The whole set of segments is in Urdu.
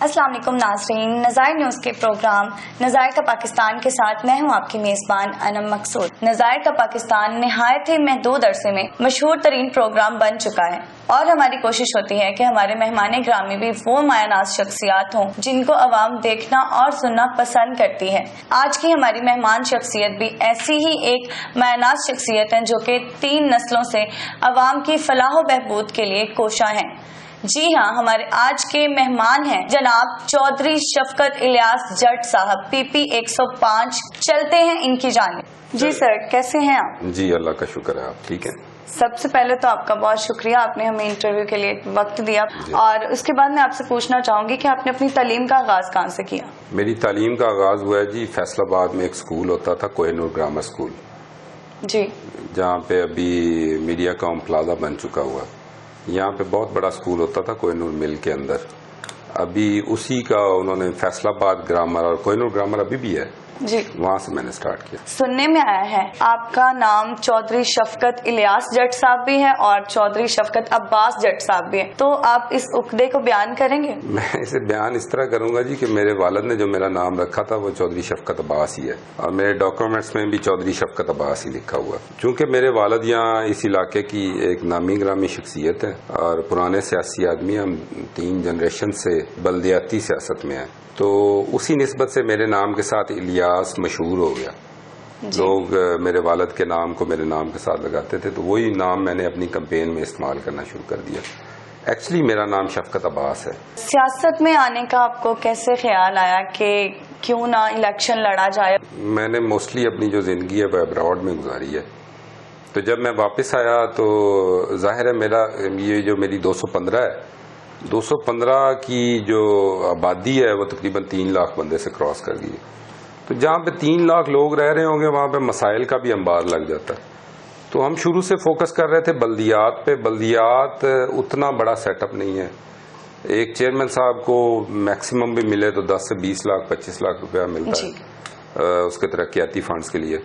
السلام علیکم ناظرین، نظائر نیوز کے پروگرام نظائر کا پاکستان کے ساتھ میں ہوں آپ کی میزبان انم مقصود۔ نظائر کا پاکستان نہایت ہی محدود عرصے میں مشہور ترین پروگرام بن چکا ہے اور ہماری کوشش ہوتی ہے کہ ہمارے مہمان گرامی بھی وہ مایہ ناز شخصیات ہوں جن کو عوام دیکھنا اور سننا پسند کرتی ہے۔ آج کی ہماری مہمان شخصیت بھی ایسی ہی ایک مایہ ناز شخصیت ہے جو کہ 3 نسلوں سے عوام کی فلاح و بہبود کے لیے کوشاں ہیں۔ جی ہاں، ہمارے آج کے مہمان ہیں جناب چودھری شفقت الیاس جٹ صاحب، PP 105۔ چلتے ہیں ان کی جانب۔ جی سر، کیسے ہیں آپ؟ جی اللہ کا شکر ہے، آپ ٹھیک ہیں؟ سب سے پہلے تو آپ کا بہت شکریہ، آپ نے ہمیں انٹرویو کے لیے وقت دیا اور اس کے بعد میں آپ سے پوچھنا چاہوں گی کہ آپ نے اپنی تعلیم کا آغاز کہاں سے کیا؟ میری تعلیم کا آغاز ہوا ہے جی فیصل آباد میں ایک اسکول ہوتا تھا، کوہ نور گرامر اسکول، جی، جہاں پہ ابھی میڈیا کام پلازا بن چکا ہوا۔ یہاں پہ بہت بڑا اسکول ہوتا تھا کوہ نور مل کے اندر، ابھی اسی کا انہوں نے فیصل آباد گرامر اور کوہ نور گرامر ابھی بھی ہے، جی، وہاں سے میں نے سٹارٹ کیا۔ سننے میں آیا ہے آپ کا نام چودھری شفقت الیاس جٹ صاحب بھی ہے اور چودھری شفقت عباس جٹ صاحب بھی ہے، تو آپ اس عقدے کو بیان کریں گے؟ میں اسے بیان اس طرح کروں گا جی کہ میرے والد نے جو میرا نام رکھا تھا وہ چودھری شفقت عباس ہی ہے، اور میرے ڈاکومنٹس میں بھی چودھری شفقت عباس ہی لکھا ہوا ہے۔ چونکہ میرے والد یہاں اس علاقے کی ایک نامی گرامی شخصیت ہے اور پرانے سیاسی آدمی، ہم 3 جنریشن سے بلدیاتی سیاست میں ہیں، تو اسی نسبت سے میرے نام کے ساتھ الیاس مشہور ہو گیا۔ لوگ میرے والد کے نام کو میرے نام کے ساتھ لگاتے تھے، تو وہی نام میں نے اپنی کمپین میں استعمال کرنا شروع کر دیا۔ ایکچولی میرا نام شفقت عباس ہے۔ سیاست میں آنے کا آپ کو کیسے خیال آیا کہ کیوں نہ الیکشن لڑا جائے؟ میں نے موسٹلی اپنی جو زندگی ہے وہ ابراڈ میں گزاری ہے، تو جب میں واپس آیا تو ظاہر ہے میرا یہ جو میری 215 ہے، 215 کی جو آبادی ہے وہ تقریباً 3 لاکھ بندے سے کراس کر گئی، تو جہاں پہ 3 لاکھ لوگ رہ رہے ہوں گے وہاں پہ مسائل کا بھی انبار لگ جاتا ہے۔ تو ہم شروع سے فوکس کر رہے تھے بلدیات پہ۔ بلدیات اتنا بڑا سیٹ اپ نہیں ہے، ایک چیئرمین صاحب کو میکسیمم بھی ملے تو 10 سے 20 لاکھ 25 لاکھ روپیہ ملتا ہے اس کے ترقیاتی فنڈز کے لیے۔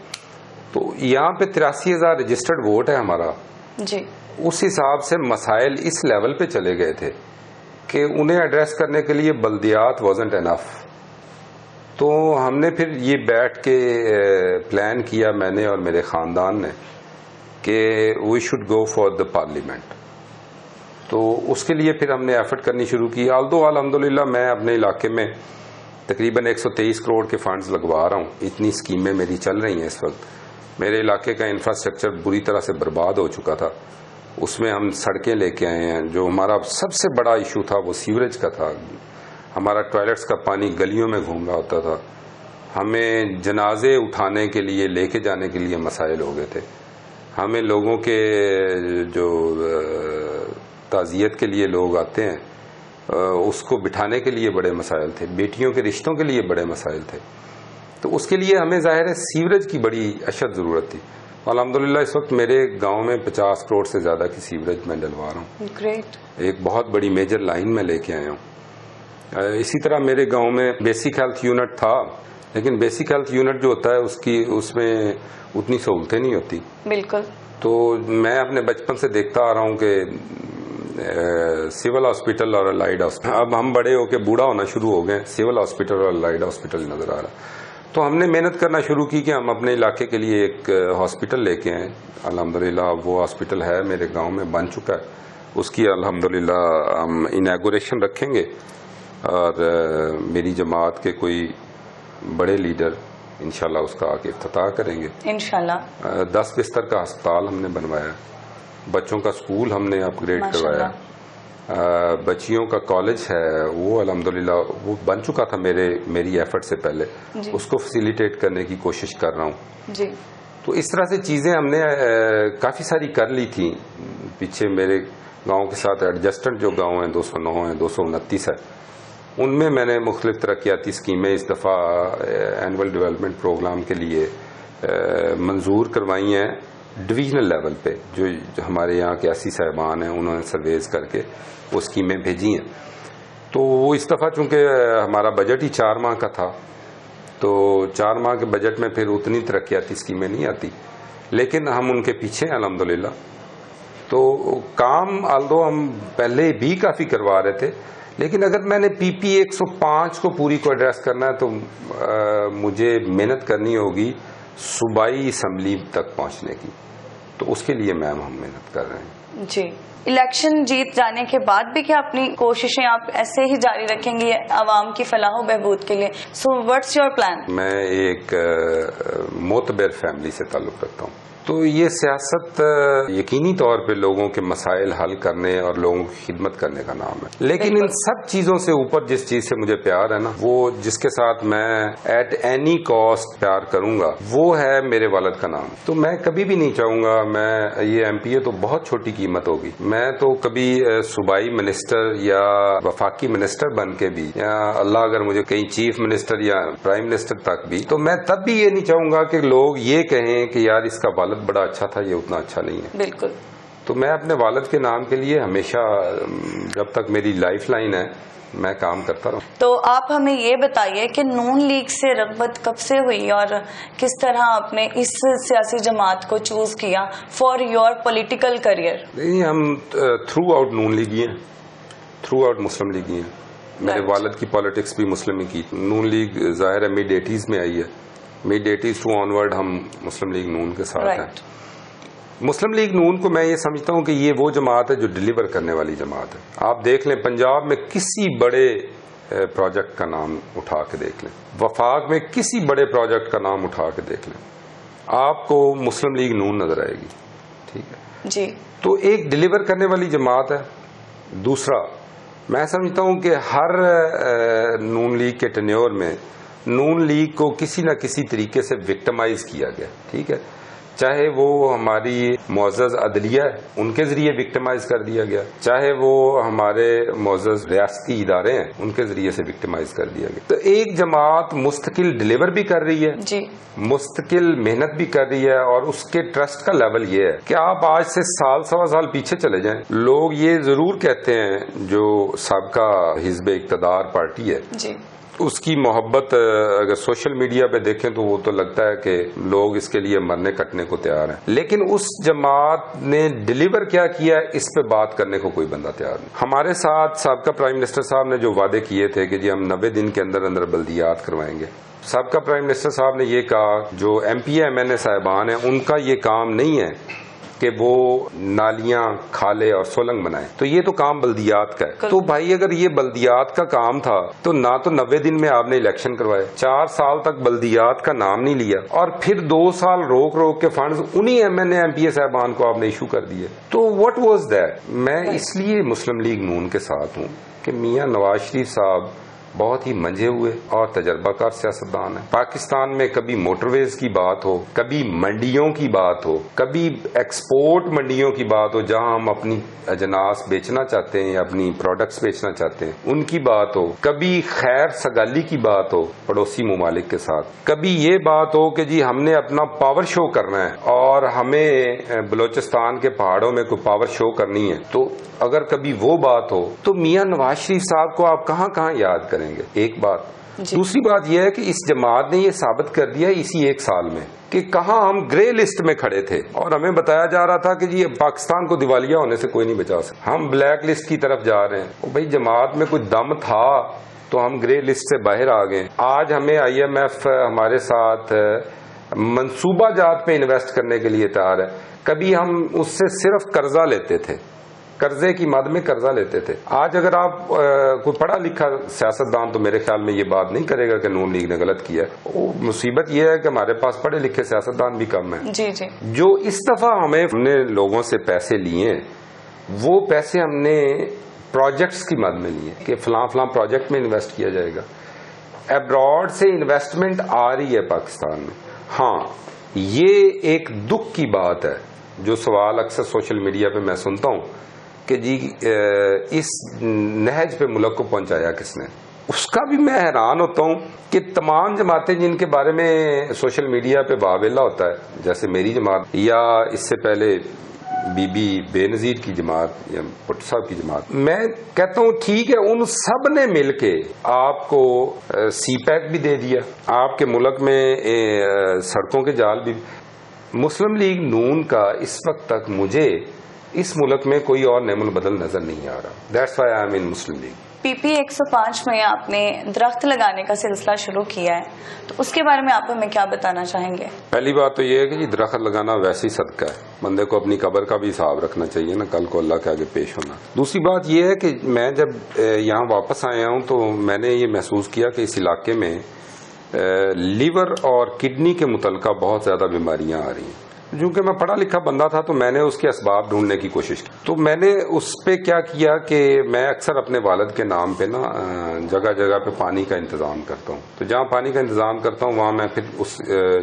تو یہاں پہ 83,000 رجسٹرڈ ووٹ ہے ہمارا جی، اس حساب سے مسائل اس لیول پہ چلے گئے تھے کہ انہیں ایڈریس کرنے کے لیے بلدیات وازنٹ انف۔ تو ہم نے پھر یہ بیٹھ کے پلان کیا، میں نے اور میرے خاندان نے، کہ we should go for the parliament. تو اس کے لیے پھر ہم نے ایفرٹ کرنی شروع کی۔ آلدو الحمدللہ میں اپنے علاقے میں تقریباً 123 کروڑ کے فنڈز لگوا رہا ہوں، اتنی اسکیمیں میری چل رہی ہیں اس وقت۔ میرے علاقے کا انفراسٹرکچر بری طرح سے برباد ہو چکا تھا، اس میں ہم سڑکیں لے کے آئے ہیں۔ جو ہمارا سب سے بڑا ایشو تھا وہ سیوریج کا تھا، ہمارا ٹوائلٹس کا پانی گلیوں میں گھوم رہا ہوتا تھا، ہمیں جنازے اٹھانے کے لیے لے کے جانے کے لیے مسائل ہو گئے تھے، ہمیں لوگوں کے جو تعزیت کے لیے لوگ آتے ہیں اس کو بٹھانے کے لیے بڑے مسائل تھے، بیٹیوں کے رشتوں کے لیے بڑے مسائل تھے۔ تو اس کے لیے ہمیں ظاہر ہے سیوریج کی بڑی اشد ضرورت تھی۔ الحمدللہ اس وقت میرے گاؤں میں 50 کروڑ سے زیادہ کی سیوریج میں ڈلوا رہا ہوں، گریٹ، ایک بہت بڑی میجر لائن میں لے کے آیا ہوں۔ اسی طرح میرے گاؤں میں بیسک ہیلتھ یونٹ تھا، لیکن بیسک ہیلتھ یونٹ جو ہوتا ہے اس میں اتنی سہولتیں نہیں ہوتی۔ بالکل۔ تو میں اپنے بچپن سے دیکھتا آ رہا ہوں کہ سول ہاسپٹل اور الائڈ ہاسپٹل، اب ہم بڑے ہو کے بوڑھا ہونا شروع ہو گئے، سول ہاسپٹل اور الائڈ ہاسپٹل نظر آ رہا۔ تو ہم نے محنت کرنا شروع کی کہ ہم اپنے علاقے کے لیے ایک ہاسپٹل لے کے آئیں۔ الحمدللہ وہ ہاسپٹل ہے میرے گاؤں میں، بن چکا ہے، اس کی الحمدللہ ہم انیگوریشن رکھیں گے، اور میری جماعت کے کوئی بڑے لیڈر انشاءاللہ اس کا آگے افتتاح کریں گے انشاءاللہ۔ 10 بستر کا ہسپتال ہم نے بنوایا، بچوں کا سکول ہم نے اپ گریڈ کروایا، بچیوں کا کالج ہے وہ الحمدللہ وہ بن چکا تھا میری ایفرٹ سے پہلے، اس کو فیسیلیٹیٹ کرنے کی کوشش کر رہا ہوں جی۔ تو اس طرح سے چیزیں ہم نے کافی ساری کر لی تھیں پیچھے۔ میرے گاؤں کے ساتھ ایڈجسٹنٹ جو گاؤں ہیں 209 ہیں، 229 ہے، ان میں نے مختلف ترقیاتی اسکیمیں اس دفعہ اینول ڈیولپمنٹ پروگرام کے لیے منظور کروائی ہیں ڈویژنل لیول پہ۔ جو ہمارے یہاں کے ایسی صاحبان ہیں انہوں نے سرویز کر کے وہ اسکیمیں بھیجی ہیں۔ تو وہ اس دفعہ چونکہ ہمارا بجٹ ہی 4 ماہ کا تھا، تو 4 ماہ کے بجٹ میں پھر اتنی ترقیاتی اسکیمیں نہیں آتی، لیکن ہم ان کے پیچھے ہیں الحمدللہ۔ تو کام آلدو ہم پہلے بھی کافی کروا رہے تھے، لیکن اگر میں نے پی پی 105 کو پوری کو ایڈریس کرنا ہے تو مجھے محنت کرنی ہوگی صوبائی اسمبلی تک پہنچنے کی. تو اس کے لیے میم ہم محنت کر رہے ہیں. جی. الیکشن جیت جانے کے بعد بھی کیا اپنی کوششیں آپ ایسے ہی جاری رکھیں گے عوام کی فلاح و بہبود کے لیے؟ So what's your plan? میں ایک معتبر فیملی سے تعلق رکھتا ہوں، تو یہ سیاست یقینی طور پہ لوگوں کے مسائل حل کرنے اور لوگوں کی خدمت کرنے کا نام ہے. لیکن ان سب چیزوں سے اوپر جس چیز سے مجھے پیار ہے نا، وہ جس کے ساتھ میں ایٹ اینی کاسٹ پیار کروں گا، وہ ہے میرے والد کا نام. تو میں کبھی بھی نہیں چاہوں گا میں یہ ایم پی اے تو بہت چھوٹی قیمت ہوگی، میں تو کبھی صوبائی منسٹر یا وفاقی منسٹر بن کے بھی، یا اللہ اگر مجھے کہیں چیف منسٹر یا پرائم منسٹر تک بھی، تو میں تب بھی یہ نہیں چاہوں گا کہ لوگ یہ کہیں کہ یار اس کا والد بڑا اچھا تھا، یہ اتنا اچھا نہیں ہے. بالکل. تو میں اپنے والد کے نام کے لیے ہمیشہ، جب تک میری لائف لائن ہے، میں کام کرتا رہوں. تو آپ ہمیں یہ بتائیے کہ نون لیگ سے رغبت کب سے ہوئی اور کس طرح آپ نے اس سیاسی جماعت کو چوز کیا فار یور پولیٹیکل کریئر؟ ہم تھرو آؤٹ نون لیگی ہیں، تھرو آؤٹ مسلم لیگی ہیں. میرے والد کی پالیٹکس بھی مسلم ہی کی. نون لیگ ظاہر ہے مڈ 80s میں آئی ہے، مڈ 80s ٹو آنورڈ ہم مسلم لیگ نون کے ساتھ ہیں. مسلم لیگ نون کو میں یہ سمجھتا ہوں کہ یہ وہ جماعت ہے جو ڈیلیور کرنے والی جماعت ہے. آپ دیکھ لیں پنجاب میں کسی بڑے پروجیکٹ کا نام اٹھا کے دیکھ لیں، وفاق میں کسی بڑے پروجیکٹ کا نام اٹھا کے دیکھ لیں، آپ کو مسلم لیگ نون نظر آئے گی. ٹھیک ہے جی. تو ایک ڈیلیور کرنے والی جماعت ہے. دوسرا، میں سمجھتا ہوں کہ ہر نون لیگ کے ٹینیور میں نون لیگ کو کسی نہ کسی طریقے سے وکٹمائز کیا گیا. ٹھیک ہے، چاہے وہ ہماری معزز عدلیہ ہے، ان کے ذریعے وکٹمائز کر دیا گیا، چاہے وہ ہمارے معزز ریاستی ادارے ہیں ان کے ذریعے سے وکٹمائز کر دیا گیا. تو ایک جماعت مستقل ڈیلیور بھی کر رہی ہے جی، مستقل محنت بھی کر رہی ہے، اور اس کے ٹرسٹ کا لیول یہ ہے کہ آپ آج سے سال سوا سال پیچھے چلے جائیں، لوگ یہ ضرور کہتے ہیں، جو سابقہ حزب اقتدار پارٹی ہے جی، اس کی محبت اگر سوشل میڈیا پہ دیکھیں تو وہ تو لگتا ہے کہ لوگ اس کے لیے مرنے کٹنے کو تیار ہیں. لیکن اس جماعت نے ڈیلیور کیا کیا اس پہ بات کرنے کو کوئی بندہ تیار نہیں. ہمارے ساتھ سابقہ پرائم منسٹر صاحب نے جو وعدے کیے تھے کہ جی ہم 90 دن کے اندر اندر بلدیات کروائیں گے، سابقہ پرائم منسٹر صاحب نے یہ کہا جو ایم پی ایم این اے صاحبان ہیں ان کا یہ کام نہیں ہے کہ وہ نالیاں کھالے اور سولنگ بنائیں، تو یہ تو کام بلدیات کا ہے. تو بھائی اگر یہ بلدیات کا کام تھا تو نہ تو 90 دن میں آپ نے الیکشن کروائے، 4 سال تک بلدیات کا نام نہیں لیا، اور پھر 2 سال روک روک کے فنڈز انہی M N A M P A صاحبان کو آپ نے ایشو کر دیے. تو واٹ واز دیٹ؟ میں اس لیے مسلم لیگ نون کے ساتھ ہوں کہ میاں نواز شریف صاحب بہت ہی منجھے ہوئے اور تجربہ کار سیاستدان ہیں. پاکستان میں کبھی موٹر ویز کی بات ہو، کبھی منڈیوں کی بات ہو، کبھی ایکسپورٹ منڈیوں کی بات ہو جہاں ہم اپنی اجناس بیچنا چاہتے ہیں یا اپنی پروڈکٹس بیچنا چاہتے ہیں، ان کی بات ہو، کبھی خیر سگالی کی بات ہو پڑوسی ممالک کے ساتھ، کبھی یہ بات ہو کہ جی ہم نے اپنا پاور شو کرنا ہے اور ہمیں بلوچستان کے پہاڑوں میں کوئی پاور شو کرنی ہے، تو اگر کبھی وہ بات ہو تو میاں نواز شریف صاحب کو آپ کہاں کہاں یاد کریں گے. ایک بات. دوسری بات یہ ہے کہ اس جماعت نے یہ ثابت کر دیا اسی 1 سال میں کہ کہاں ہم گرے لسٹ میں کھڑے تھے اور ہمیں بتایا جا رہا تھا کہ جی پاکستان کو دیوالیہ ہونے سے کوئی نہیں بچا سکتا، ہم بلیک لسٹ کی طرف جا رہے ہیں. بھائی جماعت میں کوئی دم تھا تو ہم گرے لسٹ سے باہر آ گئے. آج ہمیں آئی ایم ایف ہمارے ساتھ منصوبہ جات پہ انویسٹ کرنے کے لیے تیار ہے. کبھی ہم اس سے صرف قرضہ لیتے تھے، قرضے کی مد میں قرضہ لیتے تھے. آج اگر آپ کوئی پڑھا لکھا سیاستدان تو میرے خیال میں یہ بات نہیں کرے گا کہ نون لیگ نے غلط کیا ہے. وہ مصیبت یہ ہے کہ ہمارے پاس پڑھے لکھے سیاستدان بھی کم ہیں. جی جی. جو اس دفعہ ہم نے لوگوں سے پیسے لیے، وہ پیسے ہم نے پروجیکٹس کی مد میں لیے کہ فلاں فلاں پروجیکٹ میں انویسٹ کیا جائے گا. ایبراڈ سے انویسٹمنٹ آ رہی ہے پاکستان میں. ہاں یہ ایک دکھ کی بات ہے جو سوال اکثر سوشل میڈیا پہ میں سنتا ہوں کہ جی اس نہج پہ ملک کو پہنچایا کس نے. اس کا بھی میں حیران ہوتا ہوں کہ تمام جماعتیں جن کے بارے میں سوشل میڈیا پہ واویلا ہوتا ہے، جیسے میری جماعت یا اس سے پہلے بی بی بے نظیر کی جماعت یا بھٹو صاحب کی جماعت، میں کہتا ہوں ٹھیک ہے ان سب نے مل کے آپ کو سی پیک بھی دے دیا، آپ کے ملک میں سڑکوں کے جال بھی. مسلم لیگ نون کا اس وقت تک مجھے اس ملک میں کوئی اور نعم البدل نظر نہیں آ رہا. That's why I am in Muslim league. PP 105 میں آپ نے درخت لگانے کا سلسلہ شروع کیا ہے، تو اس کے بارے میں آپ ہمیں کیا بتانا چاہیں گے؟ پہلی بات تو یہ ہے کہ درخت لگانا ویسے ہی صدقہ ہے، بندے کو اپنی قبر کا بھی حساب رکھنا چاہیے نا، کل کو اللہ کے آگے پیش ہونا۔ دوسری بات یہ ہے کہ میں جب یہاں واپس آیا ہوں تو میں نے یہ محسوس کیا کہ اس علاقے میں لیور اور کڈنی کے متعلقہ بہت زیادہ بیماریاں آ رہی ہیں۔ چونکہ میں پڑھا لکھا بندہ تھا تو میں نے اس کے اسباب ڈھونڈنے کی کوشش کی، تو میں نے اس پہ کیا کیا کہ میں اکثر اپنے والد کے نام پہ نا جگہ جگہ پہ پانی کا انتظام کرتا ہوں، تو جہاں پانی کا انتظام کرتا ہوں وہاں میں پھر اس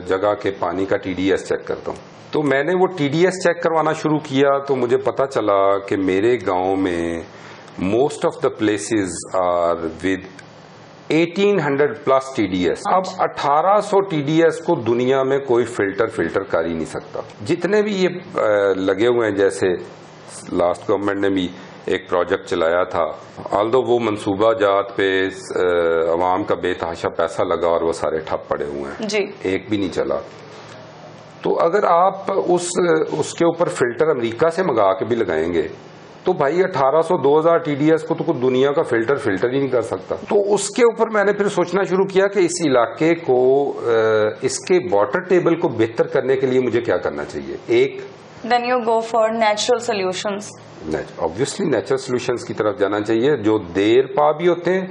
جگہ کے پانی کا TDS چیک کرتا ہوں۔ تو میں نے وہ TDS چیک کروانا شروع کیا تو مجھے پتا چلا کہ میرے گاؤں میں most of the places are with 1800 plus TDS۔ اب 1800 TDS کو دنیا میں کوئی فلٹر کر ہی نہیں سکتا۔ جتنے بھی یہ لگے ہوئے ہیں، جیسے لاسٹ گورنمنٹ نے بھی ایک پروجیکٹ چلایا تھا، آلدو وہ منصوبہ جات پہ عوام کا بے تحاشا پیسہ لگا اور وہ سارے ٹھپ پڑے ہوئے ہیں جی، ایک بھی نہیں چلا۔ تو اگر آپ اس کے اوپر فلٹر امریکہ سے منگا کے بھی لگائیں گے تو بھائی 1800 2000 TDS کو تو کوئی دنیا کا فلٹر ہی نہیں کر سکتا۔ تو اس کے اوپر میں نے پھر سوچنا شروع کیا کہ اس علاقے کو اس کے واٹر ٹیبل کو بہتر کرنے کے لیے مجھے کیا کرنا چاہیے۔ ایک Then you go for natural solutions۔ obviously natural solutions کی طرف جانا چاہیے جو دیر پا بھی ہوتے ہیں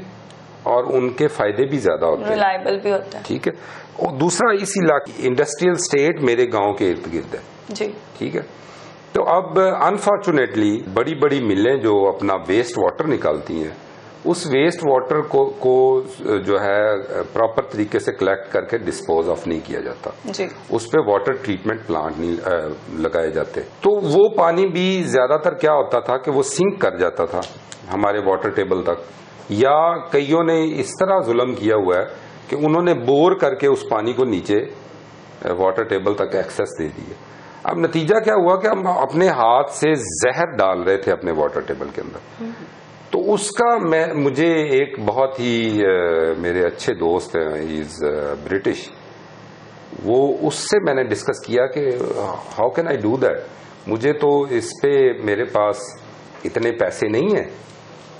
اور ان کے فائدے بھی زیادہ ہوتے ہیں، ریلائبل بھی ہوتا ہے۔ ٹھیک ہے۔ اور دوسرا اس علاقے انڈسٹریل اسٹیٹ میرے گاؤں کے ارد گرد ہے، جی، ٹھیک ہے۔ تو اب انفارچونیٹلی بڑی بڑی ملیں جو اپنا ویسٹ واٹر نکالتی ہیں، اس ویسٹ واٹر کو جو ہے پراپر طریقے سے کلیکٹ کر کے ڈسپوز آف نہیں کیا جاتا، جی، اس پہ واٹر ٹریٹمنٹ پلانٹ نہیں لگائے جاتے۔ تو وہ پانی بھی زیادہ تر کیا ہوتا تھا کہ وہ سنک کر جاتا تھا ہمارے واٹر ٹیبل تک، یا کئیوں نے اس طرح ظلم کیا ہوا ہے کہ انہوں نے بور کر کے اس پانی کو نیچے واٹر ٹیبل تک ایکسس دے دیے۔ اب نتیجہ کیا ہوا کہ ہم اپنے ہاتھ سے زہر ڈال رہے تھے اپنے واٹر ٹیبل کے اندر۔ تو اس کا مجھے ایک بہت ہی میرے اچھے دوست ہیں، ہی از برٹش، وہ اس سے میں نے ڈسکس کیا کہ how can I do that. مجھے تو اس پہ میرے پاس اتنے پیسے نہیں ہیں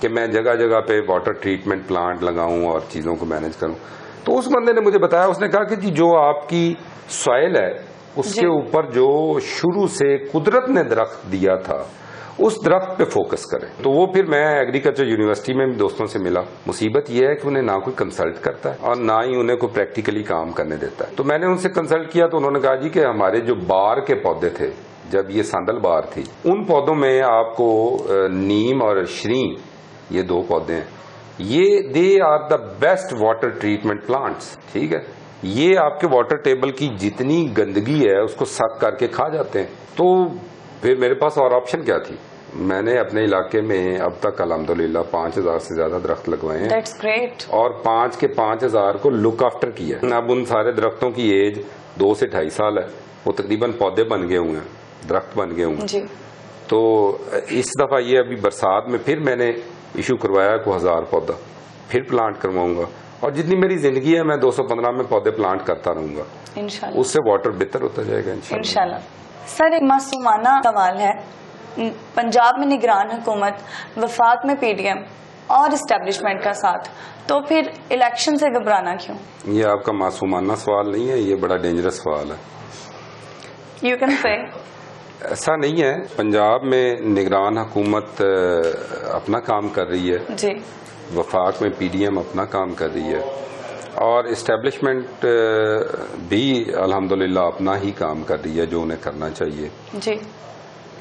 کہ میں جگہ جگہ پہ واٹر ٹریٹمنٹ پلانٹ لگاؤں اور چیزوں کو مینج کروں۔ تو اس بندے نے مجھے بتایا، اس نے کہا کہ جی جو آپ کی سوائل ہے اس کے اوپر جو شروع سے قدرت نے درخت دیا تھا اس درخت پہ فوکس کریں۔ تو وہ پھر میں ایگریکلچر یونیورسٹی میں بھی دوستوں سے ملا۔ مصیبت یہ ہے کہ انہیں نہ کوئی کنسلٹ کرتا ہے اور نہ ہی انہیں کوئی پریکٹیکلی کام کرنے دیتا ہے۔ تو میں نے ان سے کنسلٹ کیا تو انہوں نے کہا جی کہ ہمارے جو بار کے پودے تھے، جب یہ ساندل بار تھی، ان پودوں میں آپ کو نیم اور شریں، یہ دو پودے ہیں، یہ they are the best water treatment plants, ٹھیک ہے۔ یہ آپ کے واٹر ٹیبل کی جتنی گندگی ہے اس کو سک کر کے کھا جاتے ہیں۔ تو پھر میرے پاس اور آپشن کیا تھی؟ میں نے اپنے علاقے میں اب تک الحمدللہ 5000 سے زیادہ درخت لگوائے ہیں۔ That's great۔ اور 5 کے 5000 کو لک آفٹر کیا۔ اب ان سارے درختوں کی ایج 2 سے 2.5 سال ہے، وہ تقریباً پودے بن گئے ہوئے ہیں، درخت بن گئے ہوئے ہیں۔ جی۔ تو اس دفعہ یہ ابھی برسات میں پھر میں نے ایشو کروایا کو 1000 پودا پھر پلانٹ کرواؤں گا، اور جتنی میری زندگی ہے میں 215 میں پودے پلانٹ کرتا رہوں گا انشاءاللہ۔ اس سے واٹر بہتر ہوتا جائے گا انشاءاللہ۔ سر ایک معصومانہ سوال ہے، پنجاب میں نگران حکومت، وفاق میں PDM اور اسٹیبلشمنٹ کا ساتھ، تو پھر الیکشن سے گھبرانا کیوں؟ یہ آپ کا معصومانہ سوال نہیں ہے، یہ بڑا ڈینجرس سوال ہے۔ یو کین سے ایسا نہیں ہے، پنجاب میں نگران حکومت اپنا کام کر رہی ہے، جی، وفاق میں PDM اپنا کام کر رہی ہے، اور اسٹیبلشمنٹ بھی الحمدللہ اپنا ہی کام کر رہی ہے جو انہیں کرنا چاہیے۔ جی،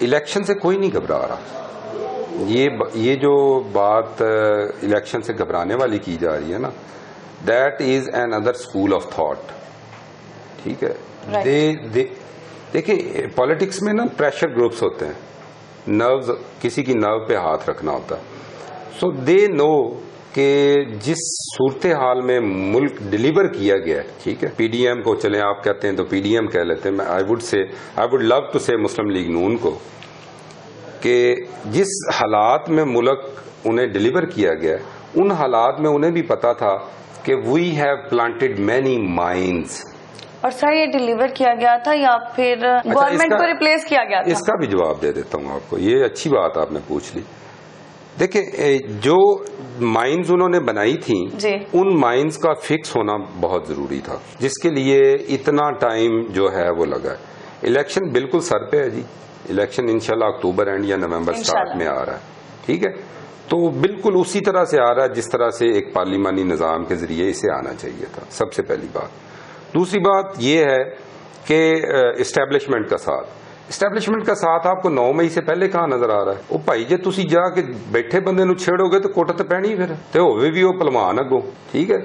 الیکشن سے کوئی نہیں گھبرا رہا۔ یہ جو بات الیکشن سے گھبرانے والی کی جا رہی ہے نا، that is an other school of thought, ٹھیک ہے۔ دیکھیں پالیٹکس میں نا پریشر گروپس ہوتے ہیں، نروز، کسی کی نرو پہ ہاتھ رکھنا ہوتا ہے۔ سو دے نو کہ جس صورتحال میں ملک ڈیلیور کیا گیا ہے، ٹھیک ہے، PDM کو چلیں آپ کہتے ہیں تو PDM کہہ لیتے ہیں، آئی وڈ لو ٹو سے مسلم لیگ نون کو، کہ جس حالات میں ملک انہیں ڈیلیور کیا گیا ان حالات میں انہیں بھی پتا تھا کہ we have planted many mines. اور سر یہ ڈیلیور کیا گیا تھا یا پھر گورنمنٹ کو ریپلیس کیا گیا تھا؟ اس کا بھی جواب دے دیتا ہوں آپ کو، یہ اچھی بات آپ نے پوچھ لی۔ دیکھیں جو مائنز انہوں نے بنائی تھیں ان مائنز کا فکس ہونا بہت ضروری تھا، جس کے لیے اتنا ٹائم جو ہے وہ لگا ہے۔ الیکشن بالکل سر پہ ہے جی، الیکشن انشاءاللہ اکتوبر اینڈ یا نومبر سٹارٹ میں آ رہا ہے، ٹھیک ہے، تو بالکل اسی طرح سے آ رہا ہے جس طرح سے ایک پارلیمانی نظام کے ذریعے اسے آنا چاہیے تھا، سب سے پہلی بات۔ دوسری بات یہ ہے کہ اسٹیبلشمنٹ کا ساتھ آپ کو 9 مئی سے پہلے کہاں نظر آ رہا ہے؟ وہ بھائی جے تسی جا کے بیٹھے بندے نو چھیڑو گے تو کوٹ تے پہنی پھر تے ہووے بھی وہ پلوان اگوں، ٹھیک ہے،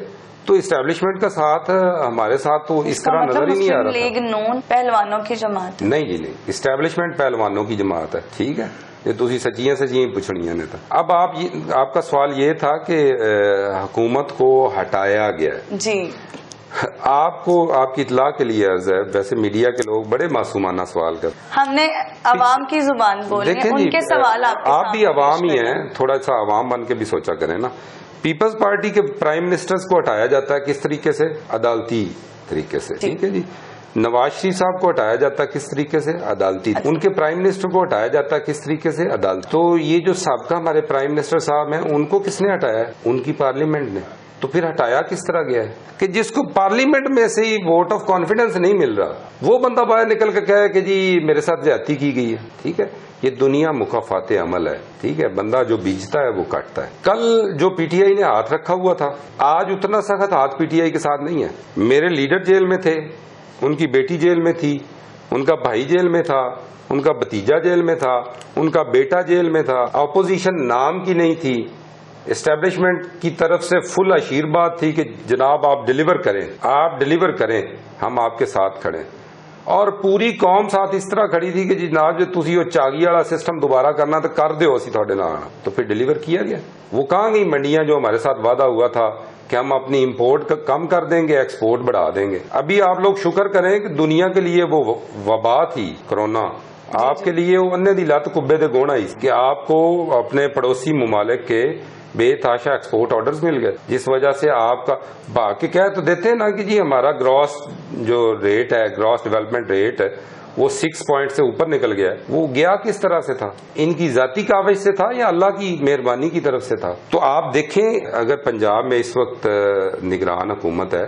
تو اسٹیبلشمنٹ کا ساتھ ہمارے ساتھ تو اس طرح نظر ہی نہیں آ رہا۔ لیگ نون پہلوانوں کی جماعت نہیں جی نہیں، اسٹیبلشمنٹ پہلوانوں کی جماعت ہے، ٹھیک ہے، یہ تسی سچیاں پوچھنیاں نے تھا۔ اب آپ کا سوال یہ تھا کہ حکومت کو ہٹایا گیا ہے جی، آپ کی اطلاع کے لیے عرض ہے، ویسے میڈیا کے لوگ بڑے معصومانہ سوال کرتے ہیں، ہم نے عوام کی زبان بولی ہے، ان کے سوال آپ بھی عوام ہی ہیں، تھوڑا سا عوام بن کے بھی سوچا کریں نا۔ پیپلز پارٹی کے پرائم منسٹرز کو ہٹایا جاتا ہے کس طریقے سے؟ عدالتی طریقے سے، ٹھیک ہے جی۔ نواز شریف صاحب کو ہٹایا جاتا ہے کس طریقے سے؟ عدالتی۔ ان کے پرائم منسٹر کو ہٹایا جاتا ہے کس طریقے سے؟ عدالت۔ تو یہ جو سابقہ ہمارے پرائم منسٹر صاحب ہیں ان کو کس نے ہٹایا ہے؟ ان کی پارلیمنٹ نے۔ تو پھر ہٹایا کس طرح گیا ہے کہ جس کو پارلیمنٹ میں سے ہی ووٹ آف کانفیڈنس نہیں مل رہا، وہ بندہ باہر نکل کے کہے کہ جی میرے ساتھ زیادتی کی گئی ہے، ٹھیک ہے، یہ دنیا مکافات عمل ہے، ٹھیک ہے، بندہ جو بیجتا ہے وہ کاٹتا ہے۔ کل جو پی ٹی آئی نے ہاتھ رکھا ہوا تھا، آج اتنا سخت ہاتھ پی ٹی آئی کے ساتھ نہیں ہے۔ میرے لیڈر جیل میں تھے، ان کی بیٹی جیل میں تھی، ان کا بھائی جیل میں تھا، ان کا بھتیجا جیل میں تھا، ان کا بیٹا جیل میں تھا، اپوزیشن نام کی نہیں تھی، اسٹیبلشمنٹ کی طرف سے فل آشیرواد تھی کہ جناب آپ ڈیلیور کریں، ہم آپ کے ساتھ کھڑے، اور پوری قوم ساتھ اس طرح کھڑی تھی کہ جناب جو تسی وہ چاگی والا سسٹم دوبارہ کرنا تو کر دیو، اسی تھوڑے نال آنا، تو پھر ڈیلیور کیا گیا۔ وہ کہاں گئی منڈیاں جو ہمارے ساتھ وعدہ ہوا تھا کہ ہم اپنی امپورٹ کم کر دیں گے، ایکسپورٹ بڑھا دیں گے۔ ابھی آپ لوگ شکر کریں کہ دنیا کے لیے وہ وبا تھی کرونا، آپ کے لیے وہ انے دی لت کبے دے گونا ہی کہ آپ کو اپنے پڑوسی ممالک کے بے تحاشا ایکسپورٹ آرڈرز مل گئے، جس وجہ سے آپ کا باقی کہہ تو دیتے ہیں نا کہ جی ہمارا گراس جو ریٹ ہے، گراس ڈیولپمنٹ ریٹ ہے، وہ 6 پوائنٹ سے اوپر نکل گیا ہے۔ وہ گیا کس طرح سے تھا؟ ان کی ذاتی کاوش سے تھا یا اللہ کی مہربانی کی طرف سے تھا؟ تو آپ دیکھیں اگر پنجاب میں اس وقت نگران حکومت ہے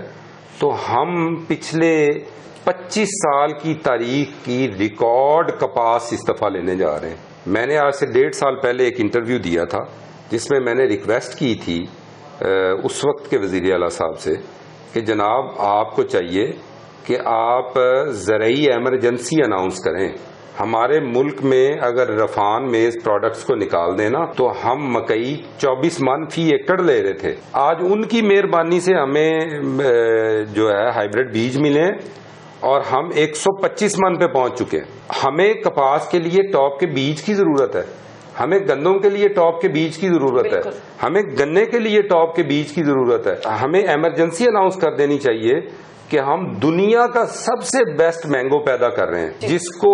تو ہم پچھلے 25 سال کی تاریخ کی ریکارڈ کپاس استعفیٰ لینے جا رہے ہیں۔ میں نے آج سے 1.5 سال پہلے ایک انٹرویو دیا تھا جس میں میں نے ریکویسٹ کی تھی اس وقت کے وزیر اعلیٰ صاحب سے کہ جناب آپ کو چاہیے کہ آپ زرعی ایمرجنسی اناؤنس کریں۔ ہمارے ملک میں اگر رفان میز پروڈکٹس کو نکال دینا تو ہم مکئی 24 من فی ایکڑ لے رہے تھے، آج ان کی مہربانی سے ہمیں جو ہے ہائیبریڈ بیج ملے اور ہم 125 من پہ پہنچ چکے ہیں۔ ہمیں کپاس کے لیے ٹاپ کے بیج کی ضرورت ہے، ہمیں گندم کے لیے ٹاپ کے بیج کی ضرورت ہے، ہمیں گنے کے لیے ٹاپ کے بیج کی ضرورت ہے۔ ہمیں ایمرجنسی اناؤنس کر دینی چاہیے کہ ہم دنیا کا سب سے بیسٹ مینگو پیدا کر رہے ہیں جس کو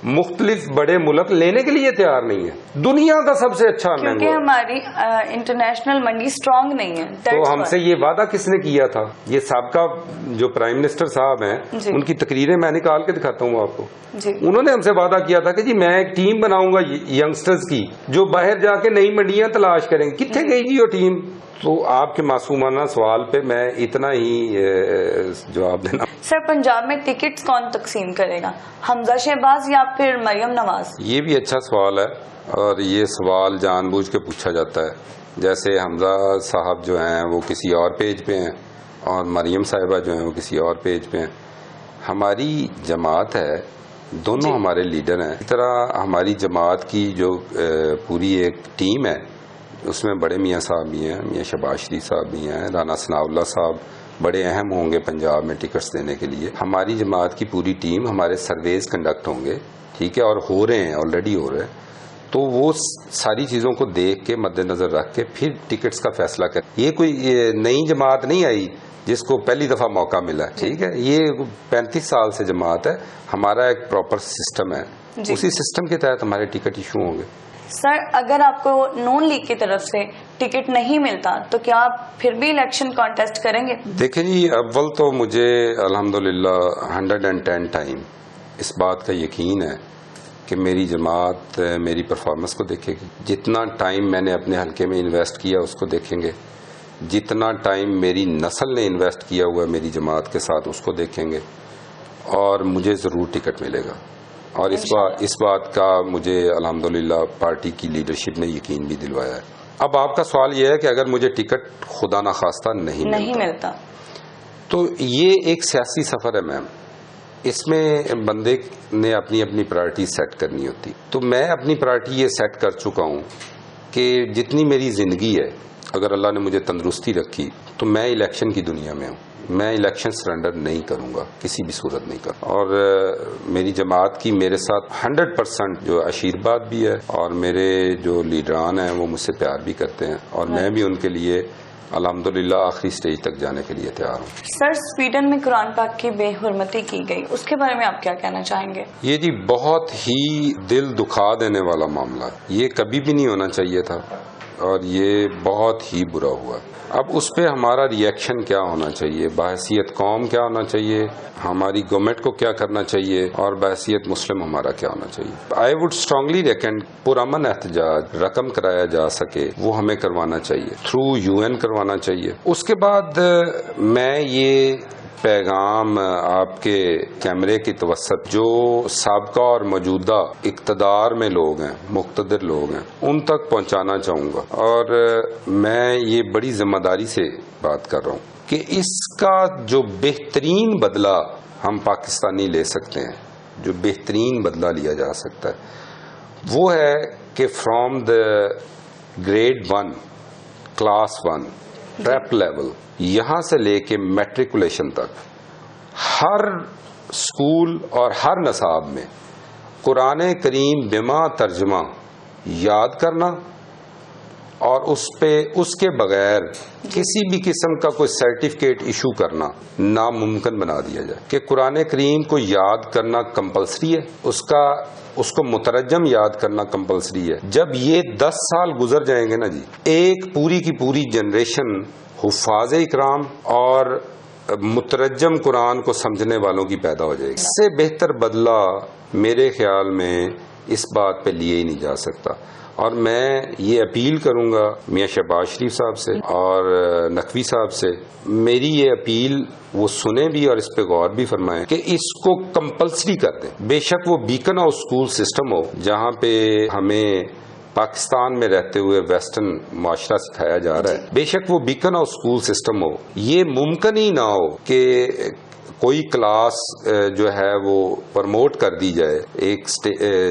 مختلف بڑے ملک لینے کے لیے تیار نہیں ہے، دنیا کا سب سے اچھا مینگو، کیونکہ ہماری انٹرنیشنل منڈی سٹرونگ نہیں ہے۔ تو ہم سے یہ وعدہ کس نے کیا تھا؟ یہ سابقہ جو پرائم منسٹر صاحب ہیں ان کی تقریریں میں نکال کے دکھاتا ہوں آپ کو، انہوں نے ہم سے وعدہ کیا تھا کہ جی میں ایک ٹیم بناؤں گا ینگسٹرز کی جو باہر جا کے نئی منڈیاں تلاش کریں گے۔ کتنے گئی جی وہ ٹیم؟ تو آپ کے معصومانہ سوال پہ میں اتنا ہی جواب دینا۔ سر پنجاب میں ٹکٹس کون تقسیم کرے گا، حمزہ شہباز یا پھر مریم نواز؟ یہ بھی اچھا سوال ہے اور یہ سوال جان بوجھ کے پوچھا جاتا ہے، جیسے حمزہ صاحب جو ہیں وہ کسی اور پیج پہ ہیں اور مریم صاحبہ جو ہیں وہ کسی اور پیج پہ ہیں۔ ہماری جماعت ہے، دونوں ہمارے لیڈر ہیں، اس طرح ہماری جماعت کی جو پوری ایک ٹیم ہے اس میں بڑے میاں صاحب بھی ہیں، میاں شہباز شریف صاحب بھی ہیں، رانا ثناء اللہ صاحب بڑے اہم ہوں گے پنجاب میں ٹکٹس دینے کے لیے۔ ہماری جماعت کی پوری ٹیم، ہمارے سرویز کنڈکٹ ہوں گے، ٹھیک ہے، اور ہو رہے ہیں، آلریڈی ہو رہے ہیں، تو وہ ساری چیزوں کو دیکھ کے مد نظر رکھ کے پھر ٹکٹس کا فیصلہ کریں۔ یہ کوئی نئی جماعت نہیں آئی جس کو پہلی دفعہ موقع ملا ہے، ٹھیک ہے، یہ 35 سال سے جماعت ہے، ہمارا ایک پراپر سسٹم ہے، اسی سسٹم کے تحت ہمارے ٹکٹ ایشو ہوں گے۔ سر اگر آپ کو نون لیگ کی طرف سے ٹکٹ نہیں ملتا تو کیا آپ پھر بھی الیکشن کانٹیسٹ کریں گے؟ دیکھیں جی، اول تو مجھے الحمدللہ 110 ٹائم اس بات کا یقین ہے کہ میری جماعت میری پرفارمنس کو دیکھے گی، جتنا ٹائم میں نے اپنے حلقے میں انویسٹ کیا اس کو دیکھیں گے، جتنا ٹائم میری نسل نے انویسٹ کیا ہوا ہے میری جماعت کے ساتھ اس کو دیکھیں گے، اور مجھے ضرور ٹکٹ ملے گا. اور اس بات کا مجھے الحمدللہ پارٹی کی لیڈرشپ نے یقین بھی دلوایا ہے. اب آپ کا سوال یہ ہے کہ اگر مجھے ٹکٹ خدا نخواستہ نہیں ملتا تو یہ ایک سیاسی سفر ہے میم، اس میں بندے نے اپنی اپنی پرائرٹی سیٹ کرنی ہوتی. تو میں اپنی پرائرٹی یہ سیٹ کر چکا ہوں کہ جتنی میری زندگی ہے، اگر اللہ نے مجھے تندرستی رکھی تو میں الیکشن کی دنیا میں ہوں. میں الیکشن سرنڈر نہیں کروں گا، کسی بھی صورت نہیں کروں. اور میری جماعت کی میرے ساتھ 100% جو آشیرواد بھی ہے، اور میرے جو لیڈران ہیں وہ مجھ سے پیار بھی کرتے ہیں، اور میں بھی ان کے لیے الحمدللہ آخری سٹیج تک جانے کے لیے تیار ہوں. سر، سویڈن میں قرآن پاک کی بے حرمتی کی گئی، اس کے بارے میں آپ کیا کہنا چاہیں گے؟ یہ جی بہت ہی دل دکھا دینے والا معاملہ ہے. یہ کبھی بھی نہیں ہونا چاہیے تھا، اور یہ بہت ہی برا ہوا. اب اس پہ ہمارا ری ایکشن کیا ہونا چاہیے، بحیثیت قوم کیا ہونا چاہیے، ہماری گورنمنٹ کو کیا کرنا چاہیے، اور بحیثیت مسلم ہمارا کیا ہونا چاہیے. آئی وڈ اسٹرانگلی ریکمینڈ پرامن احتجاج رقم کرایا جا سکے وہ ہمیں کروانا چاہیے، تھرو UN کروانا چاہیے. اس کے بعد میں یہ پیغام آپ کے کیمرے کی توسط جو سابقہ اور موجودہ اقتدار میں لوگ ہیں، مقتدر لوگ ہیں، ان تک پہنچانا چاہوں گا. اور میں یہ بڑی ذمہ داری سے بات کر رہا ہوں کہ اس کا جو بہترین بدلہ ہم پاکستانی لے سکتے ہیں، جو بہترین بدلہ لیا جا سکتا ہے، وہ ہے کہ from the grade 1 class 1 prep level, یہاں سے لے کے میٹریکولیشن تک ہر اسکول اور ہر نصاب میں قرآن کریم بما ترجمہ یاد کرنا، اور اس کے بغیر کسی بھی قسم کا کوئی سرٹیفکیٹ ایشو کرنا ناممکن بنا دیا جائے. کہ قرآن کریم کو یاد کرنا کمپلسری ہے، اس کو مترجم یاد کرنا کمپلسری ہے. جب یہ 10 سال گزر جائیں گے نا جی، ایک پوری کی پوری جنریشن حفاظ اکرام اور مترجم قرآن کو سمجھنے والوں کی پیدا ہو جائے گی. اس سے بہتر بدلہ میرے خیال میں اس بات پہ لیے ہی نہیں جا سکتا. اور میں یہ اپیل کروں گا میاں شہباز شریف صاحب سے اور نقوی صاحب سے، میری یہ اپیل وہ سنیں بھی اور اس پہ غور بھی فرمائیں کہ اس کو کمپلسری کر دیں. بے شک وہ بیکن آف اسکول سسٹم ہو جہاں پہ ہمیں پاکستان میں رہتے ہوئے ویسٹرن معاشرہ سکھایا جا رہا ہے، بے شک وہ بیکن آف اسکول سسٹم ہو. یہ ممکن ہی نہ ہو کہ کوئی کلاس جو ہے وہ پرموٹ کر دی جائے، ایک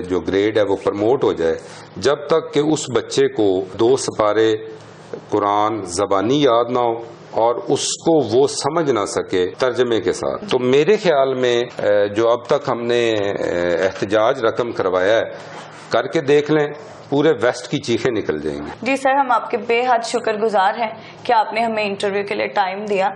جو گریڈ ہے وہ پرموٹ ہو جائے، جب تک کہ اس بچے کو 2 سپارے قرآن زبانی یاد نہ ہو اور اس کو وہ سمجھ نہ سکے ترجمے کے ساتھ. تو میرے خیال میں جو اب تک ہم نے احتجاج رقم کروایا ہے، کر کے دیکھ لیں، پورے ویسٹ کی چیخیں نکل جائیں گی. جی سر، ہم آپ کے بے حد شکر گزار ہیں کہ آپ نے ہمیں انٹرویو کے لیے ٹائم دیا.